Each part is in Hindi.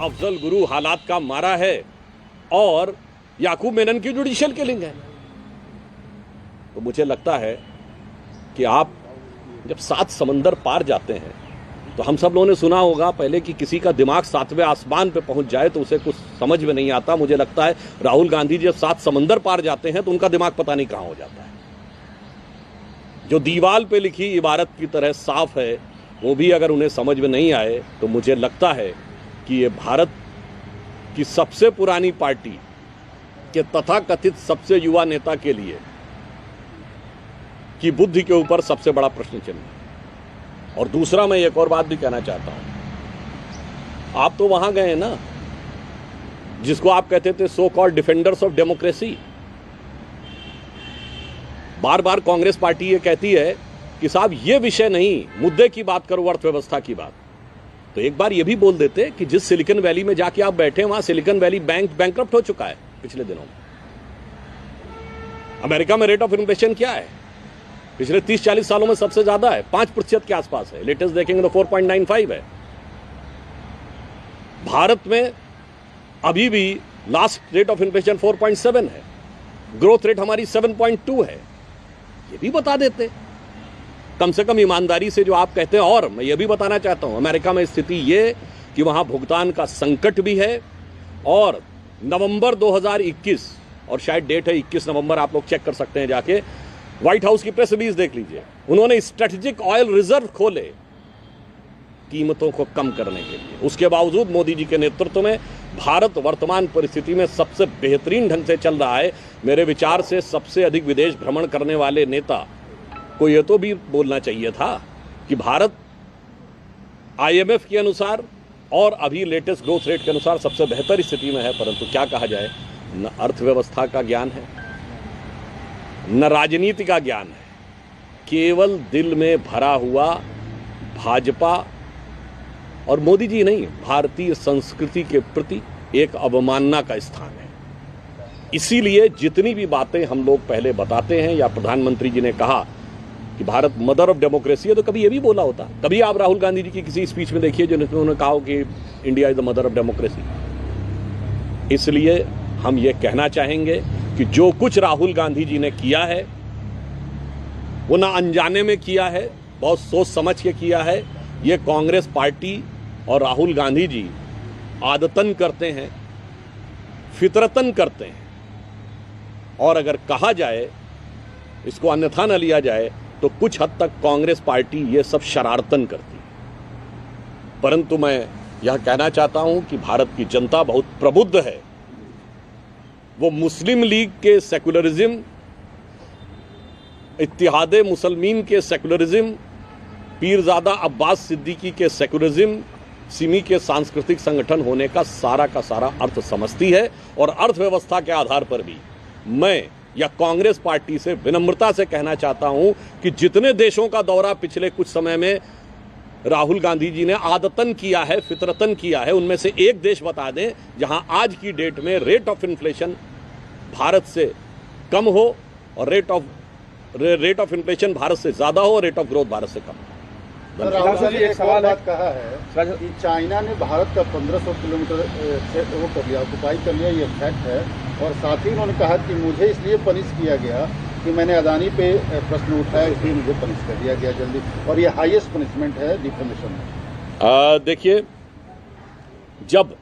अफजल गुरु हालात का मारा है और याकूब मेनन की जुडिशियल किलिंग है। तो मुझे लगता है कि आप जब 7 समंदर पार जाते हैं तो हम सब लोगों ने सुना होगा पहले कि किसी का दिमाग 7वें आसमान पे पहुंच जाए तो उसे कुछ समझ में नहीं आता। मुझे लगता है राहुल गांधी जब 7 समंदर पार जाते हैं तो उनका दिमाग पता नहीं कहां हो जाता है। जो दीवार पे लिखी इबारत की तरह साफ है वो भी अगर उन्हें समझ में नहीं आए तो मुझे लगता है कि ये भारत की सबसे पुरानी पार्टी के तथाकथित सबसे युवा नेता के लिए की बुद्धि के ऊपर सबसे बड़ा प्रश्न चिन्ह है। और दूसरा मैं एक और बात भी कहना चाहता हूं, आप तो वहां गए ना जिसको आप कहते थे so called defenders of democracy. Bar bar Congress party ये कहती है कि साहब ये विषय नहीं, मुद्दे की बात करो, अर्थव्यवस्था की बात। तो एक बार ये भी बोल देते कि जिस सिलिकॉन वैली में जाके आप बैठे वहां सिलिकॉन वैली बैंक बैंकरप्ट हो चुका है पिछले दिनों में। अमेरिका में रेट ऑफ इन्फ्लेशन क्या है? पिछले 30-40 सालों में सबसे ज्यादा है, 5% के आसपास है। लेटेस्ट देखेंगे तो 4.95 है। भारत में अभी भी लास्ट रेट ऑफ इन्फ्लेशन 4.7 है, ग्रोथ रेट हमारी 7.2 है। ये भी बता देते कम से कम ईमानदारी से जो आप कहते हैं। और मैं ये भी बताना चाहता हूं अमेरिका में स्थिति ये कि वहां भुगतान का संकट भी है। और नवंबर 2021 और शायद डेट है 21 नवंबर, आप लोग चेक कर सकते हैं जाके, व्हाइट हाउस की प्रेस रिलीज देख लीजिए। उन्होंने स्ट्रेटेजिक ऑयल रिजर्व खोले कीमतों को कम करने के लिए। उसके बावजूद मोदी जी के नेतृत्व में भारत वर्तमान परिस्थिति में सबसे बेहतरीन ढंग से चल रहा है। मेरे विचार से सबसे अधिक विदेश भ्रमण करने वाले नेता को यह तो भी बोलना चाहिए था कि भारत IMF के अनुसार और अभी लेटेस्ट ग्रोथ रेट के अनुसार सबसे बेहतर स्थिति में है। परंतु क्या कहा जाए, न अर्थव्यवस्था का ज्ञान है न राजनीति का ज्ञान है। केवल दिल में भरा हुआ भाजपा और मोदी जी नहीं, भारतीय संस्कृति के प्रति एक अवमानना का स्थान है। इसीलिए जितनी भी बातें हम लोग पहले बताते हैं या प्रधानमंत्री जी ने कहा कि भारत मदर ऑफ डेमोक्रेसी है, तो कभी ये भी बोला होता। कभी आप राहुल गांधी जी की किसी स्पीच में देखिए जिसमें उन्होंने कहा कि India is the mother of democracy. इसलिए हम ये कहना चाहेंगे कि जो कुछ राहुल गांधी जी ने किया है वो ना अनजाने में किया है, बहुत सोच समझ के किया है। ये कांग्रेस पार्टी और राहुल गांधी जी आदतन करते हैं, फितरतन करते हैं। और अगर कहा जाए, इसको अन्यथा न लिया जाए, तो कुछ हद तक कांग्रेस पार्टी ये सब शरारतन करती है। परंतु मैं यह कहना चाहता हूं कि भारत की जनता बहुत प्रबुद्ध है। वो मुस्लिम लीग के सेकुलरिज्म, इत्तिहादे मुसलमीन के सेकुलरिज्म, पीरजादा अब्बास सिद्दीकी के सेकुलरिज्म, सिमी के सांस्कृतिक संगठन होने का सारा अर्थ समझती है। और अर्थव्यवस्था के आधार पर भी मैं या कांग्रेस पार्टी से विनम्रता से कहना चाहता हूं कि जितने देशों का दौरा पिछले कुछ समय में राहुल गांधी जी ने आदतन किया है, फितरतन किया है, उनमें से एक देश बता दें जहां आज की डेट में रेट ऑफ इन्फ्लेशन भारत से कम हो और रेट ऑफ इन्फ्लेशन भारत से ज्यादा हो और रेट ऑफ ग्रोथ भारत से कम हो। राहुल जी एक सवाल बात कहा है कि चाइना ने भारत का 1500 किलोमीटर से वो कर लिया, ऑक्युपाई कर लिया, ये फैक्ट है। और साथ ही उन्होंने कहा कि मुझे इसलिए पनिश किया गया कि मैंने अदानी पे प्रश्न उठाया, इसलिए मुझे पनिश कर दिया गया जल्दी। और ये हाईएस्ट पनिशमेंट है डिफेमेशन में। देखिए, जब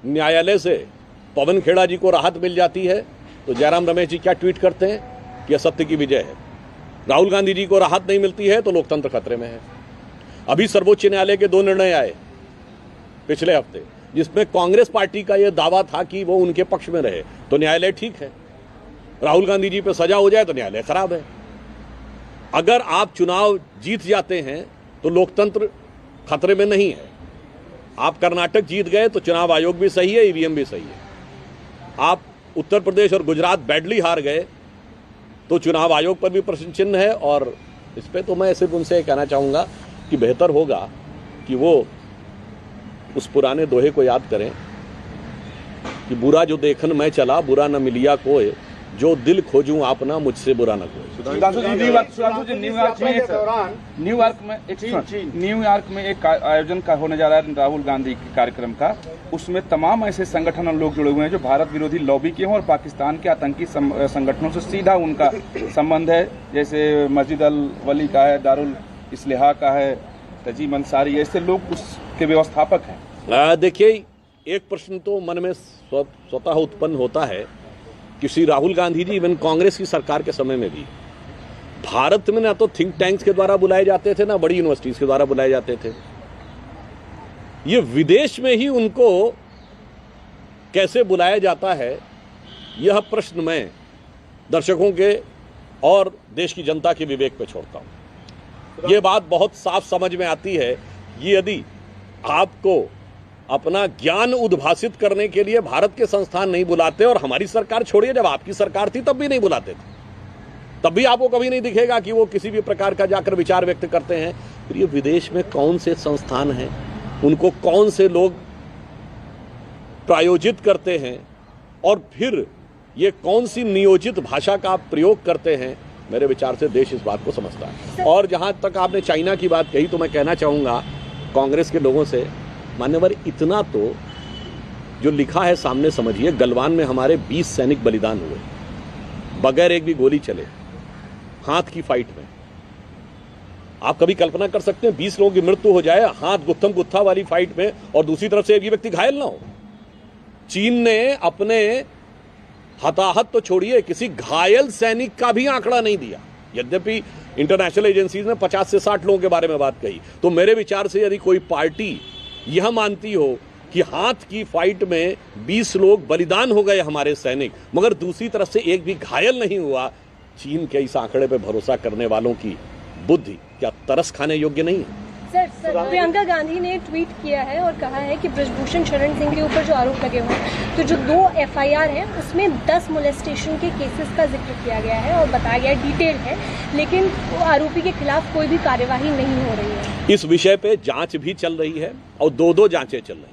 न्यायालय से पवन खेड़ा जी को राहत मिल जाती है तो जयराम रमेश जी क्या ट्वीट करते हैं कि यह सत्य की विजय है। राहुल गांधी जी को राहत नहीं मिलती है तो लोकतंत्र खतरे में है। अभी सर्वोच्च न्यायालय के 2 निर्णय आए पिछले हफ्ते जिसमें कांग्रेस पार्टी का यह दावा था कि वो उनके पक्ष में रहे तो न्यायालय ठीक है, राहुल गांधी जी पे सजा हो जाए तो न्यायालय खराब है। अगर आप चुनाव जीत जाते हैं तो लोकतंत्र खतरे में नहीं है। आप कर्नाटक जीत गए तो चुनाव आयोग भी सही है, ईवीएम भी सही है। आप उत्तर प्रदेश और गुजरात बैडली हार गए तो चुनाव आयोग पर भी प्रश्न चिन्ह है। और इस पे तो मैं सिर्फ उनसे कहना चाहूँगा कि बेहतर होगा कि वो उस पुराने दोहे को याद करें कि बुरा जो देखन मैं चला, बुरा न मिलिया कोई, जो दिल खोजूं आपना मुझसे बुरा न कोई। सुधांशु जी न्यूयॉर्क में एक आयोजन का होने जा रहा है राहुल गांधी के कार्यक्रम का। उसमें तमाम ऐसे संगठन और लोग जुड़े हुए हैं जो भारत विरोधी लॉबी के हों और पाकिस्तान के आतंकी संगठनों से सीधा उनका संबंध है, जैसे मस्जिद अल वली का है, दारुल इस्लाह का है, तजीम अंसारी, ऐसे लोग उसके व्यवस्थापक हैं। देखिए, एक प्रश्न तो मन में स्वतः उत्पन्न होता है कि श्री राहुल गांधी जी इवन कांग्रेस की सरकार के समय में भी भारत में ना तो थिंक टैंक्स के द्वारा बुलाए जाते थे, ना बड़ी यूनिवर्सिटीज के द्वारा बुलाए जाते थे। ये विदेश में ही उनको कैसे बुलाया जाता है, यह प्रश्न मैं दर्शकों के और देश की जनता के विवेक पे छोड़ता हूं। यह बात बहुत साफ समझ में आती है, ये यदि आपको अपना ज्ञान उद्भासित करने के लिए भारत के संस्थान नहीं बुलाते, और हमारी सरकार छोड़िए, जब आपकी सरकार थी तब भी नहीं बुलाते थे, तब भी आपको कभी नहीं दिखेगा कि वो किसी भी प्रकार का जाकर विचार व्यक्त करते हैं। फिर ये विदेश में कौन से संस्थान हैं, उनको कौन से लोग प्रायोजित करते हैं, और फिर ये कौन सी नियोजित भाषा का आप प्रयोग करते हैं, मेरे विचार से देश इस बात को समझता है। और जहां तक आपने चाइना की बात कही, तो मैं कहना चाहूंगा कांग्रेस के लोगों से, मान्यवर, इतना तो जो लिखा है सामने समझिए। गलवान में हमारे 20 सैनिक बलिदान हुए बगैर एक भी गोली चले, हाथ की फाइट में। आप कभी कल्पना कर सकते हैं 20 लोगों की मृत्यु हो जाए हाथ गुत्थम गुत्था वाली फाइट में, और दूसरी तरफ से एक भी व्यक्ति घायल ना हो। चीन ने अपने हताहत तो छोड़िए, किसी घायल सैनिक का भी आंकड़ा नहीं दिया, यद्यपि इंटरनेशनल एजेंसीज ने 50 से 60 लोगों के बारे में बात कही। तो मेरे विचार से यदि कोई पार्टी यह मानती हो कि हाथ की फाइट में 20 लोग बलिदान हो गए हमारे सैनिक, मगर दूसरी तरफ से एक भी घायल नहीं हुआ, चीन के इस आंकड़े पर भरोसा करने वालों की बुद्धि क्या तरस खाने योग्य नहीं है? सर, प्रियंका गांधी ने ट्वीट किया है और कहा है कि ब्रजभूषण शरण सिंह के ऊपर जो आरोप लगे हुए हैं, तो जो 2 FIR हैं उसमें 10 मोलेस्टेशन के केसेस का जिक्र किया गया है और बताया गया डिटेल है, लेकिन आरोपी के खिलाफ कोई भी कार्यवाही नहीं हो रही है। इस विषय पे जांच भी चल रही है और 2 जांचें चल रही है,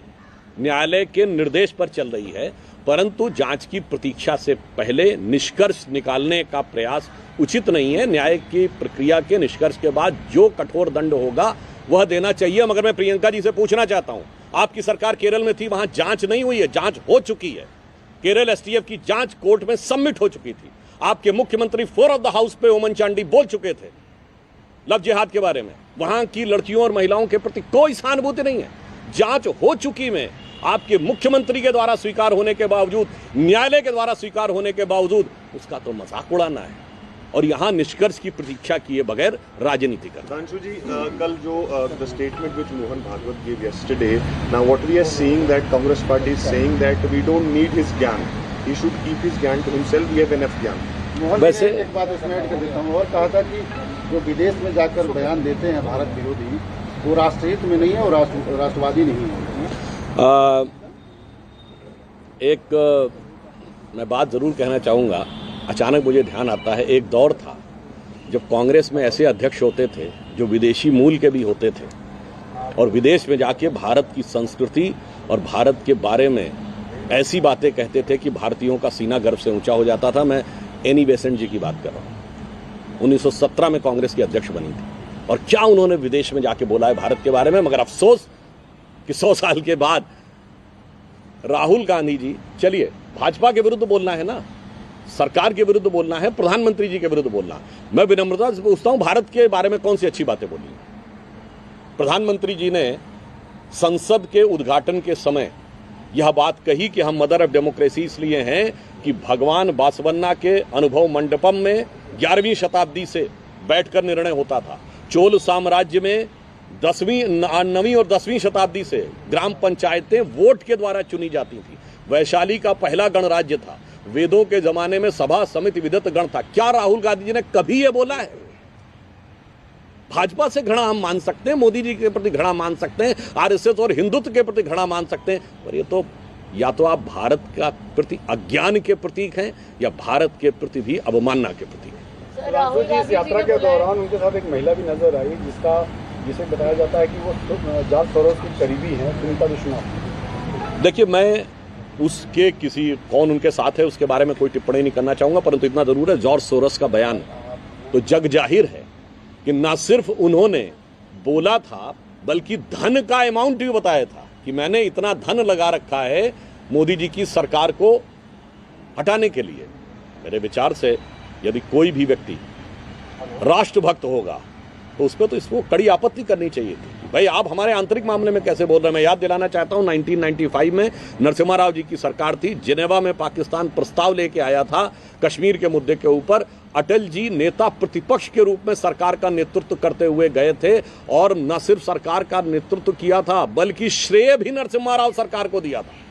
न्यायालय के निर्देश पर चल रही है, परंतु जांच की प्रतीक्षा से पहले निष्कर्ष निकालने का प्रयास उचित नहीं है। न्याय की प्रक्रिया के निष्कर्ष के बाद जो कठोर दंड होगा वह देना चाहिए। मगर मैं प्रियंका जी से पूछना चाहता हूं, आपकी सरकार केरल में थी, वहां जांच नहीं हुई है, जांच हो चुकी है। केरल STF की जांच कोर्ट में सबमिट हो चुकी थी। आपके मुख्यमंत्री फ्लोर ऑफ द हाउस पे ओमन चांडी बोल चुके थे लव जिहाद के बारे में। वहां की लड़कियों और महिलाओं के प्रति कोई सहानुभूति नहीं है, जांच हो चुकी में। आपके मुख्यमंत्री के द्वारा स्वीकार होने के बावजूद, न्यायालय के द्वारा स्वीकार होने के बावजूद उसका तो मजाक उड़ाना है और यहाँ निष्कर्ष की प्रतीक्षा किए बगैर राजनीति करना। सुधांशु जी, कल जो the statement which Mohan Bhagwat gave yesterday, now what we are seeing that Congress party is saying that we don't need his ज्ञान, he should keep his ज्ञान to himself, we have enough ज्ञान। मोहन जी ने एक बात इसमें ऐड कर देता हूँ, और कहा था कि जो विदेश में जाकर बयान देते हैं भारत विरोधी, वो राष्ट्रहित में नहीं है और राष्ट्रवादी नहीं है। मैं बात जरूर कहना चाहूँगा, अचानक मुझे ध्यान आता है, एक दौर था जब कांग्रेस में ऐसे अध्यक्ष होते थे जो विदेशी मूल के भी होते थे और विदेश में जाके भारत की संस्कृति और भारत के बारे में ऐसी बातें कहते थे कि भारतीयों का सीना गर्व से ऊंचा हो जाता था। मैं एनी बेसेंट जी की बात कर रहा हूँ। 1917 में कांग्रेस की अध्यक्ष बनी थी, और क्या उन्होंने विदेश में जाके बोला है भारत के बारे में। मगर अफसोस कि 100 साल के बाद राहुल गांधी जी, चलिए भाजपा के विरुद्ध बोलना है ना, सरकार के विरुद्ध बोलना है, प्रधानमंत्री जी के विरुद्ध बोलना है। मैं विनम्रता से पूछता हूं, भारत के बारे में कौन सी अच्छी बातें बोली? प्रधानमंत्री जी ने संसद के उद्घाटन के समय यह बात कही कि हम मदर ऑफ डेमोक्रेसी इसलिए हैं कि भगवान बासवन्ना के अनुभव मंडपम में 11वीं शताब्दी से बैठकर निर्णय होता था। चोल साम्राज्य में 9वीं और 10वीं शताब्दी से ग्राम पंचायतें वोट के द्वारा चुनी जाती थी। वैशाली का पहला गणराज्य था। वेदों के जमाने में सभा समिति विदत गण था। क्या राहुल गांधी जी ने कभी ये बोला है? भाजपा से घृणा हम मान सकते हैं, मोदी जी के प्रति घृणा मान सकते हैं, RSS और हिंदुत्व के प्रति घृणा मान सकते हैं, और ये तो या तो आप भारत का प्रति अज्ञान के प्रतीक हैं या भारत के प्रति भी अवमानना के प्रतीक हैं। राहुल जी इस यात्रा के दौरान उनके साथ एक महिला भी नजर आई, जिसे बताया जाता है कि वो जॉर्ज सोरोस की करीबी हैं, सुनीता विश्वनाथ। देखिए, मैं उसके कौन उनके साथ है उसके बारे में कोई टिप्पणी नहीं करना चाहूंगा, परंतु इतना जरूर है, जॉर्ज सोरोस का बयान तो जग जाहिर है कि ना सिर्फ उन्होंने बोला था बल्कि धन का अमाउंट भी बताया था कि मैंने इतना धन लगा रखा है मोदी जी की सरकार को हटाने के लिए। मेरे विचार से यदि कोई भी व्यक्ति राष्ट्रभक्त होगा तो उस पर तो इसको कड़ी आपत्ति करनी चाहिए थी। भाई आप हमारे आंतरिक मामले में कैसे बोल रहे हैं? मैं याद दिलाना चाहता हूं 1995 में नरसिम्हा राव जी की सरकार थी, जिनेवा में पाकिस्तान प्रस्ताव लेके आया था कश्मीर के मुद्दे के ऊपर। अटल जी नेता प्रतिपक्ष के रूप में सरकार का नेतृत्व करते हुए गए थे और न सिर्फ सरकार का नेतृत्व किया था बल्कि श्रेय भी नरसिम्हा राव सरकार को दिया था।